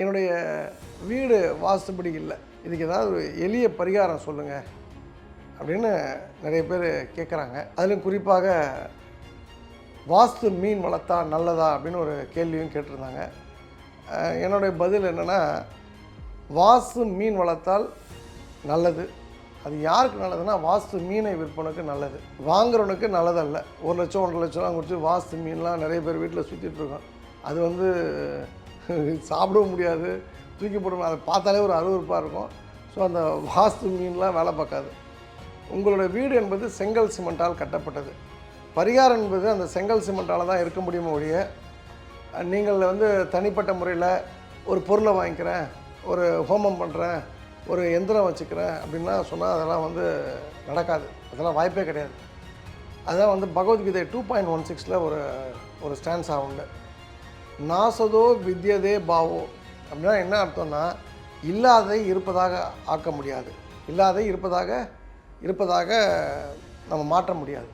என்னுடைய வீடு வாஸ்துபடி இல்லை, இதுக்கு ஏதாவது ஒரு எளிய பரிகாரம் சொல்லுங்கள் அப்படின்னு நிறைய பேர் கேட்குறாங்க. அதிலும் குறிப்பாக வாஸ்து மீன் வளர்த்தா நல்லதா அப்படின்னு ஒரு கேள்வியும் கேட்டிருந்தாங்க. என்னுடைய பதில் என்னென்னா, வாஸ்து மீன் வளர்த்தால் நல்லது. அது யாருக்கு நல்லதுன்னா, வாஸ்து மீனை விற்பனுக்கு நல்லது, வாங்குறவனுக்கு நல்லதல்ல. 1 லட்சம் 1.5 லட்சம்லாம் கொடுத்து வாஸ்து மீன்லாம் நிறைய பேர் வீட்டில் சுற்றிட்டுருக்கோம். அது வந்து சாப்பிடவும் முடியாது, தூக்கி போடணும். அதை பார்த்தாலே ஒரு அருவருப்பாக இருக்கும். ஸோ அந்த வாஸ்து மீன்லாம் வேலை பார்க்காது. உங்களோட வீடு என்பது செங்கல் சிமெண்ட்டால் கட்டப்பட்டது. பரிகாரம் என்பது அந்த செங்கல் சிமெண்ட்டால் தான் இருக்க முடியுமோ ஒழிய, நீங்கள் வந்து தனிப்பட்ட முறையில் ஒரு பொருளை வாங்கிக்கிறேன், ஒரு ஹோமம் பண்ணுறேன், ஒரு எந்திரம் வச்சுக்கிறேன் அப்படின்லாம் சொன்னால் அதெல்லாம் வந்து நடக்காது. அதெல்லாம் வாய்ப்பே கிடையாது. அதுதான் வந்து பகவத்கீதை 2.16 ஒரு ஸ்டான்ஸா உண்டு. நாசதோ வித்யதே பாவோ அப்படின்னா என்ன அர்த்தம்னா, இல்லாததை இருப்பதாக ஆக்க முடியாது, இல்லாததை இருப்பதாக நம்ம மாற்ற முடியாது.